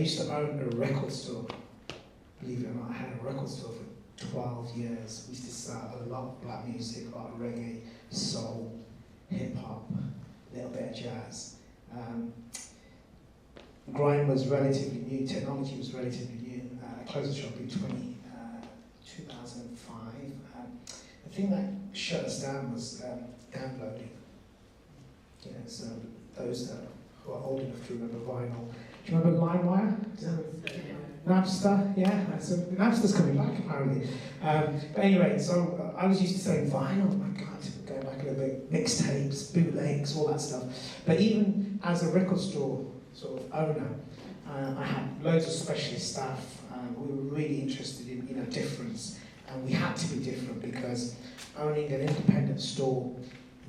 used to own a record store. Believe it or not, I had a record store for 12 years. We used to sell a lot of black music, a lot of reggae, soul, hip-hop, a little bit of jazz. Grime was relatively new, technology was relatively new. I closed the shop in 2005. The thing that shut us down was downloading. You know, so those who are old enough to remember vinyl. Do you remember LimeWire? Napster, yeah. So Napster's coming back apparently. But anyway, so I was used to saying vinyl. Oh my God, going back a little bit, mixtapes, bootlegs, all that stuff. But even as a record store sort of owner, I had loads of specialist staff. We were really interested in, you know, difference, and we had to be different because owning an independent store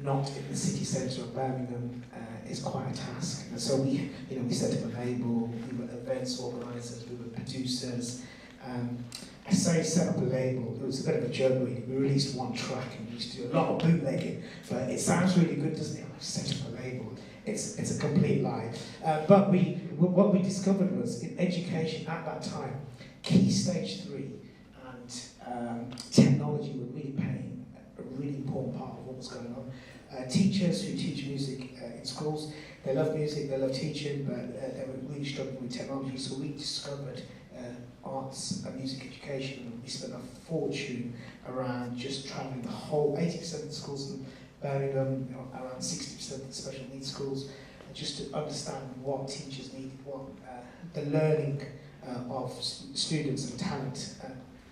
not in the city centre of Birmingham is quite a task. And so we set up a label. We were events organisers. We were producers. I say set up a label. It was a bit of a joke really. We released one track and we used to do a lot of bootlegging. But it sounds really good, doesn't it? I've set up a label. It's a complete lie. But what we discovered was in education at that time, key stage 3 and technology were really playing a really important part of what was going on. Teachers who teach music in schools, they love music, they love teaching, but they were really struggling with technology. So we discovered arts and music education, and we spent a fortune around just travelling the whole 80% of the schools in Birmingham, around 60% of the special needs schools, just to understand what teachers needed, what the learning of students and talent.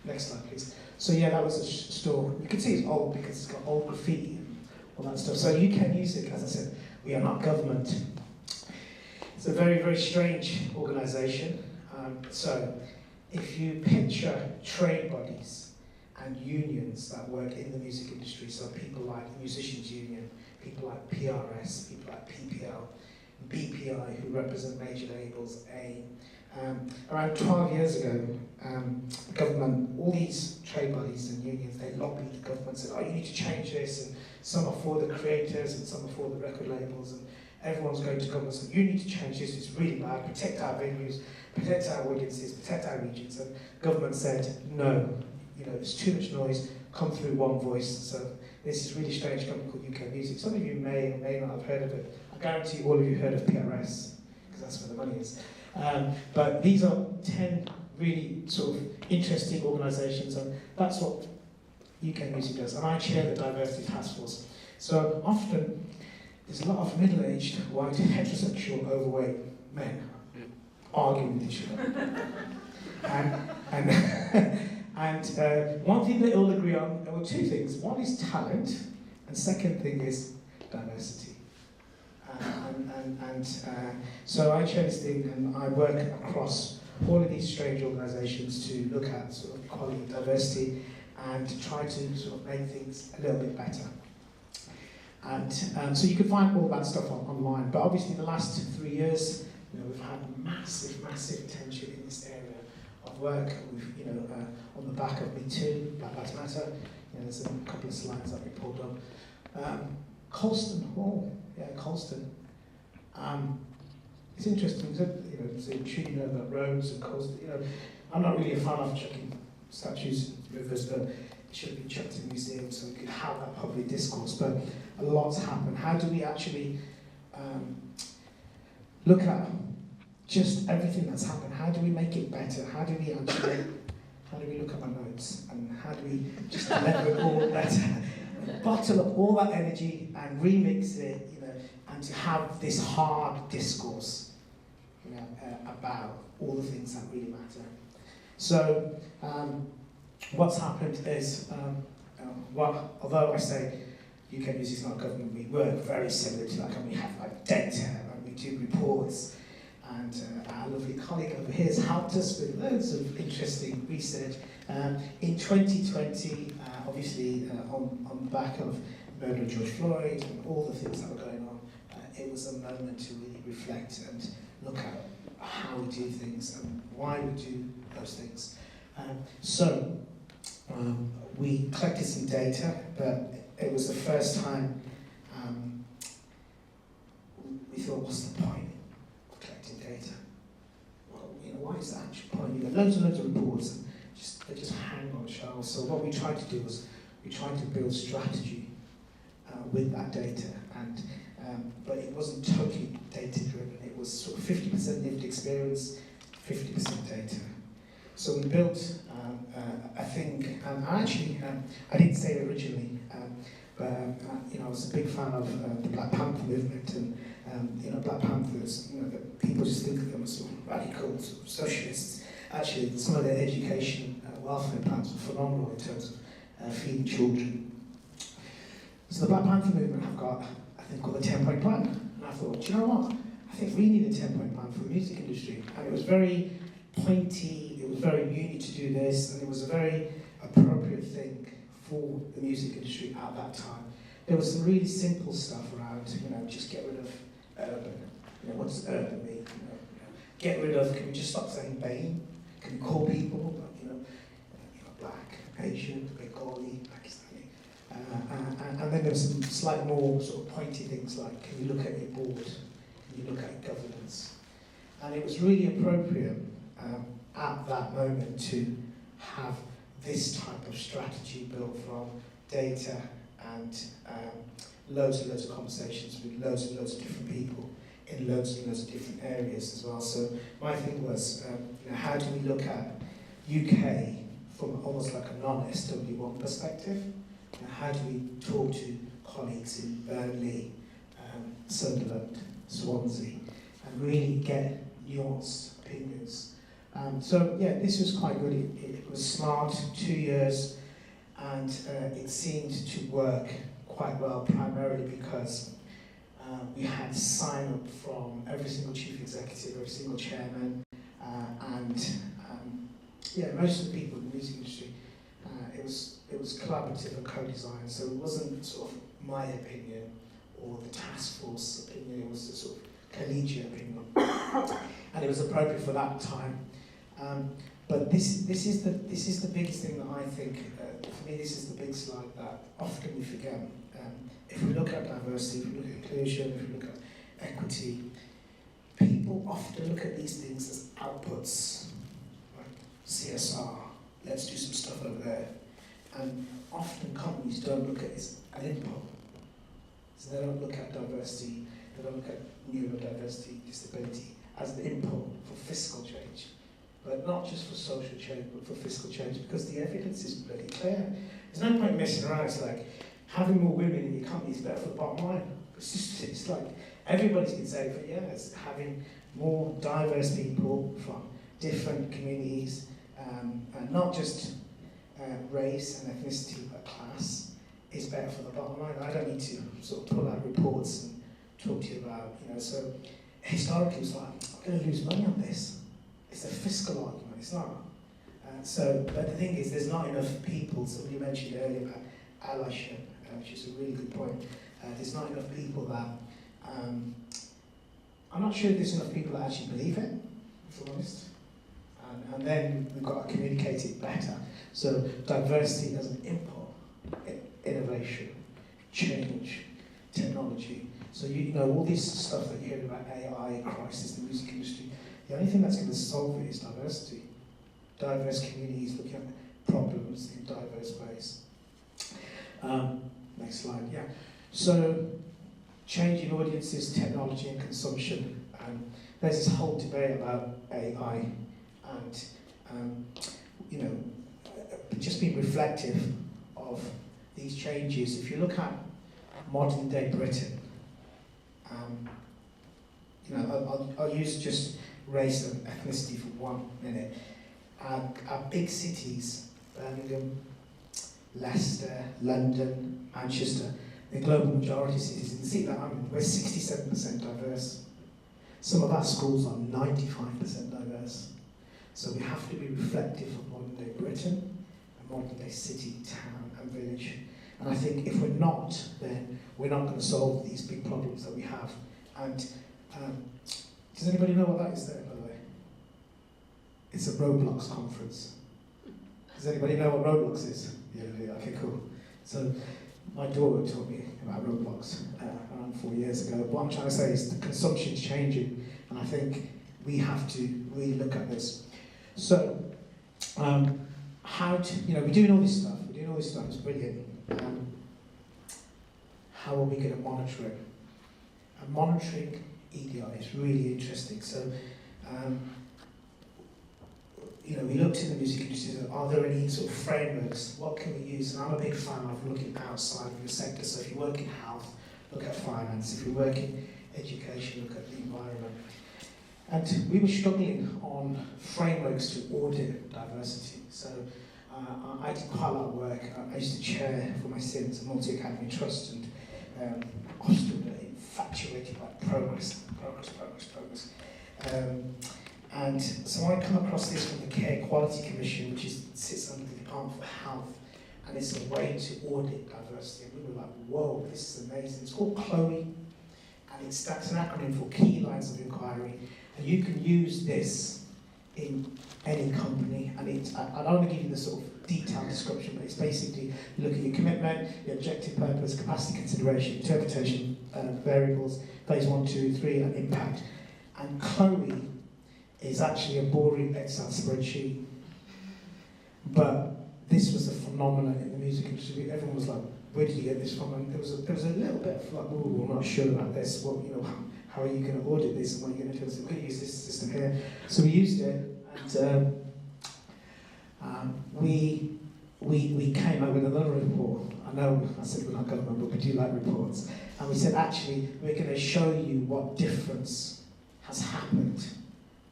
Next slide, please. So yeah, that was a store. You can see it's old because it's got old graffiti and all that stuff. So UK Music, as I said, we are not government. It's a very, very strange organisation. So if you picture trade bodies and unions that work in the music industry, so people like the Musicians Union, people like PRS, people like PPL, BPI, who represent major labels, around 12 years ago, the government, all these trade bodies and unions, they lobbied the government, said, oh, you need to change this, and some are for the creators and some are for the record labels, and everyone's going to government saying, you need to change this, it's really bad, protect our venues, protect our audiences, protect our regions. And government said, no, you know, there's too much noise, come through one voice. So this is really strange company called UK Music. Some of you may or may not have heard of it. I guarantee all of you heard of PRS, because that's where the money is. But these are 10 really sort of interesting organisations, and that's what UK Music does. And I chair the Diversity Taskforce. So often, there's a lot of middle-aged, white, heterosexual, overweight men arguing with each other. and one thing they all agree on, well, two things. One is talent, and second thing is diversity. So I chair this thing, and I work across all of these strange organisations to look at sort of equality and diversity and to try to sort of make things a little bit better. And so you can find all that stuff online. But obviously, the last 3 years, you know, we've had massive attention in this area of work. We've, you know, on the back of Me Too, Black Lives Matter. You know, there's a couple of slides that we pulled up. Colston Hall, yeah, Colston. It's interesting, you know, it's intriguing about roads and Colston. You know, I'm not really a fan of chucking statues in rivers, but it should have been chucked in museums so we could have that public discourse. But a lot's happened. How do we actually look at just everything that's happened? How do we make it better? How do we look at our notes? And how do we just let it all better? Bottle up all that energy and remix it, you know, and to have this hard discourse, you know, about all the things that really matter. So, what's happened is, although I say UK Music is not government, we work very similar to that, and we have like data, and we do reports, and our lovely colleague over here has helped us with loads of interesting research. In 2020, obviously on the back of murder of George Floyd and all the things that were going on, it was a moment to really reflect and look at how we do things and why we do those things. So we collected some data, but it was the first time we thought, what's the point of collecting data? Well, you know, what is the actual point? You get loads and loads of reports, and they just hang on shelves. So what we tried to do was, we tried to build strategy with that data, and but it wasn't totally data-driven. It was sort of 50% lived experience, 50% data. So we built a thing, and actually, I didn't say it originally, but I was a big fan of the Black Panther movement, and Black Panthers, the people just think of them as sort of radical sort of socialists. Actually, some of their education welfare plans were phenomenal in terms of feeding children. So the Black Panther movement have got a thing called a 10-point plan, and I thought, do you know what? I think we need a 10-point plan for the music industry, and it was very pointy, it was very uni to do this, and it was a very appropriate thing for the music industry at that time. There was some really simple stuff around, just get rid of urban. What does urban mean? Get rid of, can we just stop saying BAME? Can we call people, black, Asian, Bengali, Pakistani? And then there was some slightly more sort of pointy things like, can you look at your board? Can you look at governance? And it was really appropriate at that moment to have this type of strategy built from data and loads and loads of conversations with loads and loads of different people in loads and loads of different areas as well. So my thing was, how do we look at UK from almost like a non-SW1 perspective? How do we talk to colleagues in Burnley, Sunderland, Swansea, and really get nuanced opinions? So yeah, this was quite good. It was smart, 2 years, and it seemed to work quite well, primarily because we had sign-up from every single chief executive, every single chairman, and most of the people in the music industry. It was collaborative and co-design, so it wasn't sort of my opinion or the task force opinion. It was a sort of collegiate opinion, and it was appropriate for that time. But this is the biggest thing that I think. For me, this is the big slide that often we forget. If we look at diversity, if we look at inclusion, if we look at equity, people often look at these things as outputs. Right? CSR, let's do some stuff over there. And often companies don't look at it as an input. So they don't look at diversity, they don't look at neurodiversity, disability as the input for fiscal change. But not just for social change, but for fiscal change, because the evidence is bloody clear. There's no point messing around. It's like, having more women in your company is better for the bottom line. It's like, everybody's been saying for years, having more diverse people from different communities, and not just race and ethnicity, but class, is better for the bottom line. I don't need to sort of pull out reports and talk to you about, so historically it's like, I'm going to lose money on this. It's a fiscal argument, it's not. But the thing is, there's not enough people. Somebody mentioned earlier about allyship, which is a really good point. There's not enough people that, I'm not sure there's enough people that actually believe it, if I'm honest. And then we've got to communicate it better. So diversity as an input, innovation, change, technology. So all this stuff that you hear about AI, crisis in the music industry, the only thing that's going to solve it is diversity. Diverse communities looking at problems in diverse ways. Next slide, yeah. So, changing audiences, technology and consumption. There's this whole debate about AI and, just being reflective of these changes. If you look at modern day Britain, I'll use just race and ethnicity for 1 minute. Our big cities, Birmingham, Leicester, London, Manchester, the global majority cities, and see that we're 67% diverse. Some of our schools are 95% diverse. So we have to be reflective of modern day Britain, and modern day city, town and village. And I think if we're not, then we're not going to solve these big problems that we have. And does anybody know what that is there, by the way? It's a Roblox conference. Does anybody know what Roblox is? Yeah, okay, cool. So my daughter taught me about Roblox around 4 years ago. What I'm trying to say is the consumption's changing, and I think we have to really look at this. So, how to, we're doing all this stuff, it's brilliant. How are we going to monitor it? And monitoring EDI is really interesting. So, we looked in the music industry, are there any sort of frameworks? What can we use? And I'm a big fan of looking outside of your sector. So if you work in health, look at finance. If you work in education, look at the environment. And we were struggling on frameworks to audit diversity. So I did quite a lot of work. I used to chair for my sins a multi-academy trust, and often infatuated by progress. And so I come across this from the Care Quality Commission, which sits under the Department for Health, and it's a way to audit diversity. And we were like, whoa, this is amazing. It's called CLOE, and that's an acronym for Key Lines of Inquiry. And you can use this in any company, and I don't want to give you the sort of detailed description, but it's basically you look at your commitment, your objective purpose, capacity consideration, interpretation, variables, phase 1, 2, 3, and impact. And CLOE is actually a boring Excel spreadsheet. But this was a phenomenon in the music industry. Everyone was like, where did you get this from? And there was a little bit of like, oh, we're not sure about this. Well, how are you going to audit this? And what are you going to do? So we're going to use this system here. So we used it, and we came up with another report. I know I said we're not government, but we do like reports. And we said, actually, we're going to show you what difference has happened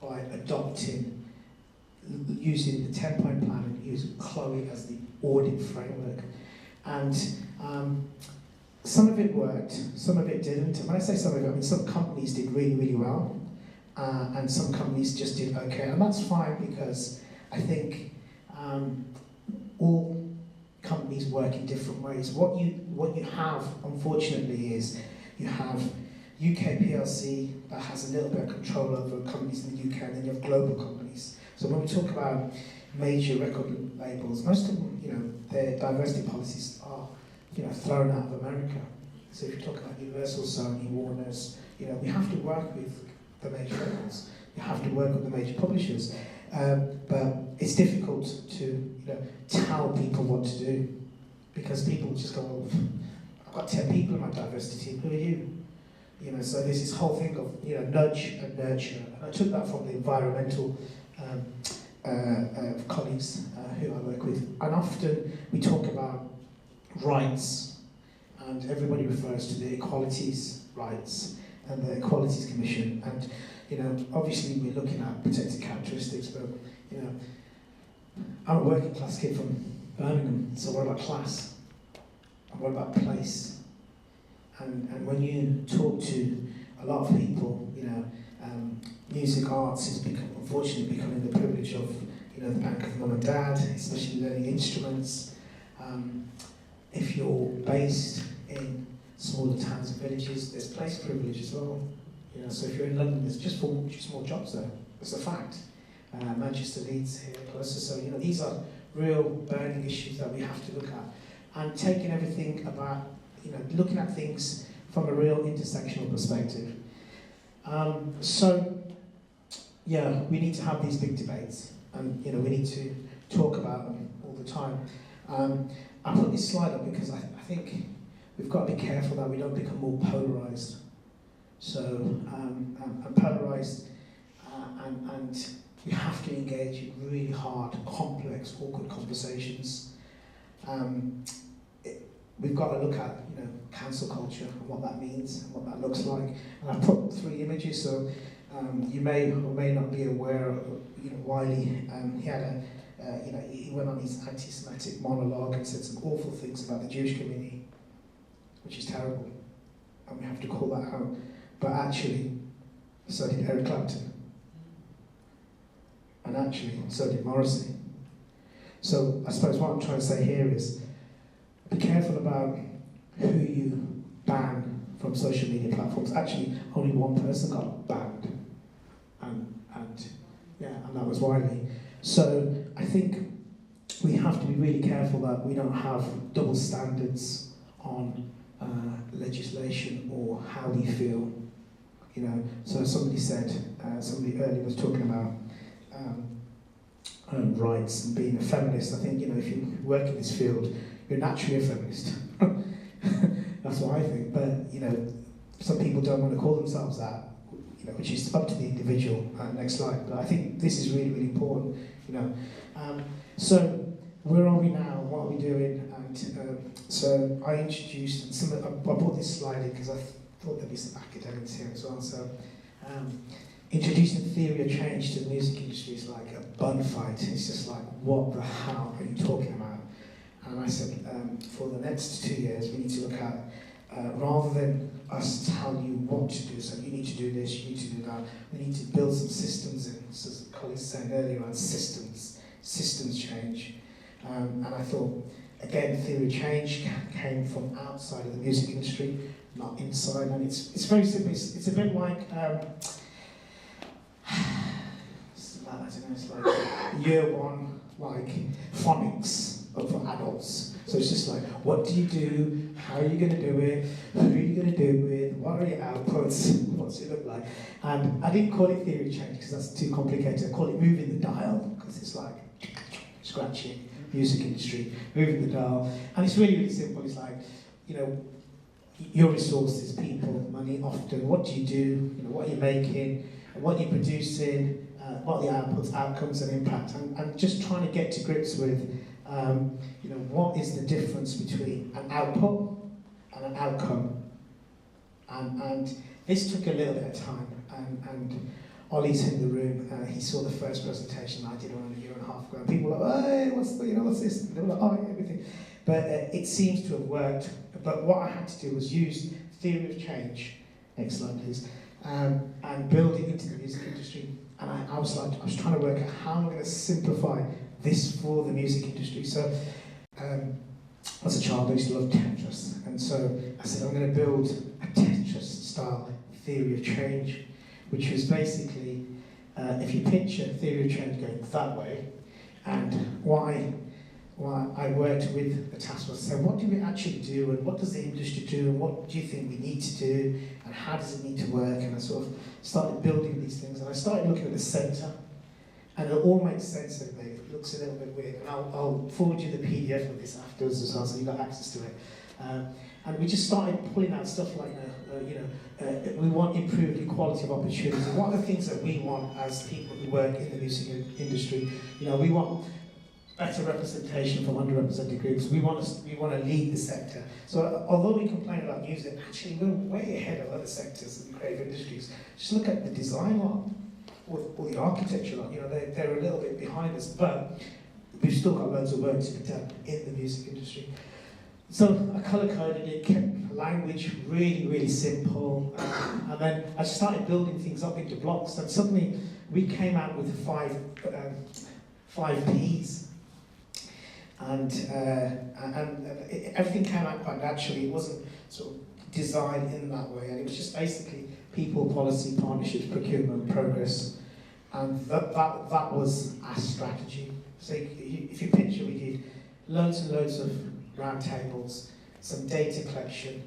by adopting, using the 10-point plan and using CLOE as the audit framework. And some of it worked, some of it didn't. And when I say some of it, I mean some companies did really, really well, and some companies just did okay. And that's fine, because I think all companies work in different ways. What you have, unfortunately, is you have UK PLC that has a little bit of control over companies in the UK, and then you have global companies. So when we talk about major record labels, most of them, their diversity policies are, thrown out of America. So if you talk about Universal, Sony, Warner's, we have to work with the major labels. You have to work with the major publishers. But it's difficult to, tell people what to do, because people just go, well, I've got 10 people in my diversity team, who are you? So there's this whole thing of, nudge and nurture. And I took that from the environmental colleagues who I work with. And often we talk about rights, and everybody refers to the equalities rights and the Equalities Commission. And, obviously we're looking at protected characteristics, but, I'm a working class kid from Birmingham, so what about class? And what about place? And when you talk to a lot of people, music arts is unfortunately becoming the privilege of, the bank of mum and dad, especially learning instruments. If you're based in smaller towns and villages, there's place privilege as well. So if you're in London, there's just more jobs there. It's a fact. Manchester, Leeds here closer. So these are real burning issues that we have to look at, and taking everything about looking at things from a real intersectional perspective. We need to have these big debates, and we need to talk about them all the time. I put this slide up because I think we've got to be careful that we don't become more polarised. So I'm polarised, and we have to engage in really hard, complex, awkward conversations. We've got to look at cancel culture and what that means and what that looks like. And I put 3 images, so you may or may not be aware of Wiley. He had he went on his anti-Semitic monologue and said some awful things about the Jewish community, which is terrible, and we have to call that out. But actually, so did Eric Clapton, and actually, so did Morrissey. So I suppose what I'm trying to say here is, be careful about who you ban from social media platforms. Actually, only one person got banned, and that was Wiley. So I think we have to be really careful that we don't have double standards on legislation or how we feel You know, so somebody said, somebody earlier was talking about rights and being a feminist. I think, you know, if you work in this field, you're naturally a feminist. That's what I think. But, you know, some people don't want to call themselves that, you know, which is up to the individual. Next slide. But I think this is really, really important, you know. So where are we now? What are we doing? And so I introduced, and I brought this slide in because I thought there'd be some academics here as well. So introducing theory of change to the music industry is like a bun fight. It's just like, what the hell are you talking about? And I said, for the next 2 years, we need to look at, rather than us tell you what to do, so you need to do this, you need to do that, we need to build some systems in, so as colleagues said earlier, around systems change. And I thought, again, theory of change came from outside of the music industry, not inside, and it's very simple. It's a bit like, I don't know, it's like year one, like phonics for adults. So it's just like, what do you do? How are you going to do it? Who are you going to do it with? What are your outputs? What's it look like? And I didn't call it theory of change because that's too complicated. I call it moving the dial because it's like scratching, music industry, moving the dial. And it's really, really simple. It's like, you know, your resources, people, money, often, what do you do? You know, what are you making? What are you producing? What are the outputs, outcomes, and impact? And just trying to get to grips with, you know, what is the difference between an output and an outcome? And this took a little bit of time. And Ollie's in the room. He saw the first presentation I did around a year and a half ago. And people were like, hey, what's this? And they were like, oh, yeah, everything. But it seems to have worked. But what I had to do was use theory of change, next slide please, and build it into the music industry. And I was trying to work out how I'm going to simplify this for the music industry. So as a child I used to love Tetris. And so I said I'm going to build a Tetris style theory of change, which was basically, if you picture theory of change going that way, and why I worked with the task force, so what do we actually do, and what does the industry do, and what do you think we need to do, and how does it need to work? And I sort of started building these things, and I started looking at the centre, and it all makes sense in me. It looks a little bit weird, and I'll forward you the PDF of this afterwards as well, so you've got access to it. And we just started pulling out stuff like, we want improved equality of opportunity. What are the things that we want as people who work in the music industry? You know, we want better representation from underrepresented groups. We want to lead the sector. So although we complain about music, actually we're way ahead of other sectors in creative industries. Just look at the design lot or the architecture lot. You know, they're a little bit behind us, but we've still got loads of work to be done in the music industry. So I colour-coded it, kept language really, really simple, and then I started building things up into blocks, and suddenly we came out with five Ps. And everything came out quite naturally. It wasn't sort of designed in that way, and it was just basically people, policy, partnerships, procurement, progress, and that was our strategy. So if you picture, we did loads and loads of round tables, some data collection,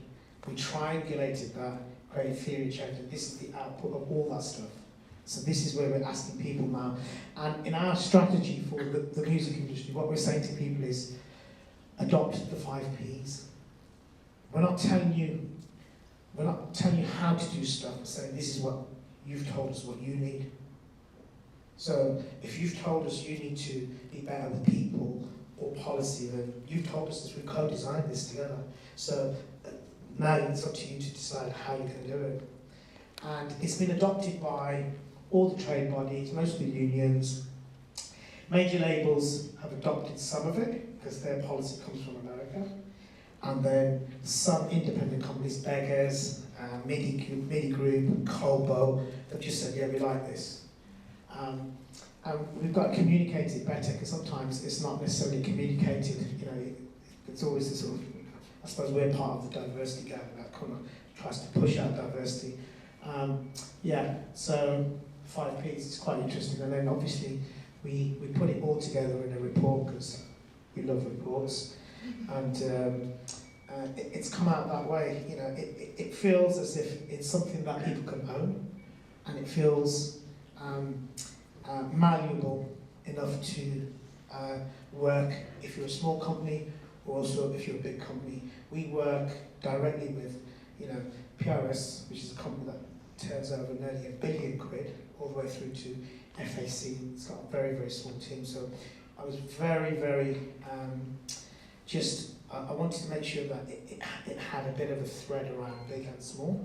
we triangulated that, created theory change, and this is the output of all that stuff. So this is where we're asking people now. And in our strategy for the music industry, what we're saying to people is, adopt the 5 Ps. We're not telling you how to do stuff, we're saying this is what you've told us what you need. So if you've told us you need to be better with people or policy, then you've told us this, we co-designed this together. So now it's up to you to decide how you're going to do it. And it's been adopted by all the trade bodies, most of the unions. Major labels have adopted some of it because their policy comes from America. And then some independent companies, Beggars, MIDI Group, Colbo, they've just said, yeah, we like this. And we've got to communicate it better because sometimes it's not necessarily communicated. You know, it's always the sort of, I suppose we're part of the diversity gap that kind of tries to push out diversity. Yeah, so 5 Ps is quite interesting, and then obviously we put it all together in a report because we love reports, and it's come out that way. You know, it feels as if it's something that people can own, and it feels malleable enough to work if you're a small company, or also if you're a big company. We work directly with, you know, PRS, which is a company that turns over nearly £1 billion, all the way through to FAC. It's got a very, very small team. So I was very, very I wanted to make sure that it had a bit of a thread around big and small.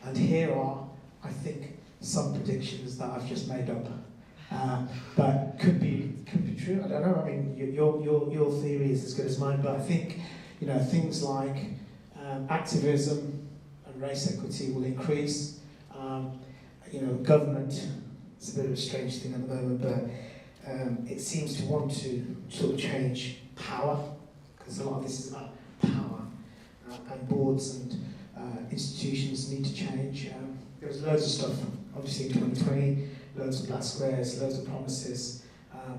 And here are, I think, some predictions that I've just made up. But could be true. I don't know. I mean, your theory is as good as mine. But I think, you know, things like activism and race equity will increase. You know, government. It's a bit of a strange thing at the moment, but it seems to want to sort of change power, because a lot of this is about power, and boards and institutions need to change. There was loads of stuff, obviously, in 2020. Loads of black squares, loads of promises.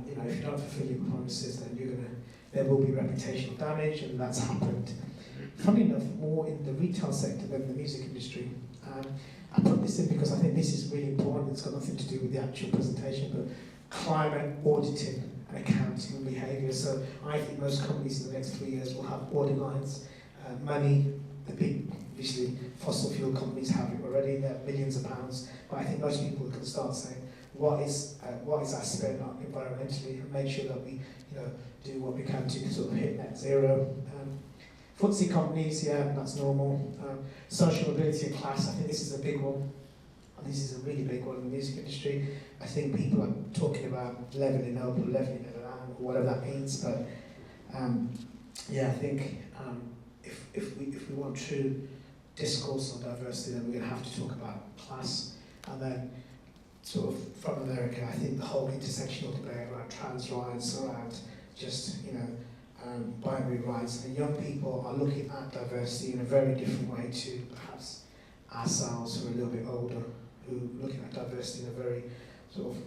You know, if you don't fulfill your promises, then there will be reputational damage, and that's happened. Funny enough, more in the retail sector than the music industry. I put this in because I think this is really important. It's got nothing to do with the actual presentation, but climate auditing and accounting and behaviour. So I think most companies in the next 3 years will have audit lines, money. The big, obviously, fossil fuel companies have it already. They're millions of pounds. But I think most people can start saying, what is our spend on environmentally, and make sure that we, you know, do what we can to sort of hit net zero. FTSE companies, yeah, that's normal. Social mobility and class, I think this is a big one. And this is a really big one in the music industry. I think people are talking about levelling up or levelling it around, or whatever that means. But yeah, I think if we want true discourse on diversity, then we're going to have to talk about class. And then, sort of from America, I think the whole intersectional debate around trans rights, around just, you know, binary rights, and young people are looking at diversity in a very different way to perhaps ourselves who are a little bit older, who are looking at diversity in a very sort of,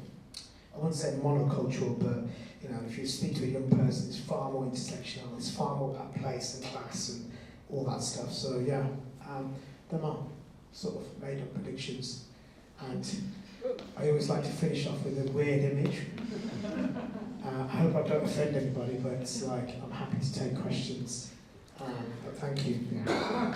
I wouldn't say monocultural, but, you know, if you speak to a young person, it's far more intersectional, it's far more about place and class and all that stuff. So yeah, them are sort of made up predictions, and I always like to finish off with a weird image. I hope I don't offend anybody, but it's like, I'm happy to take questions. But thank you. Yeah.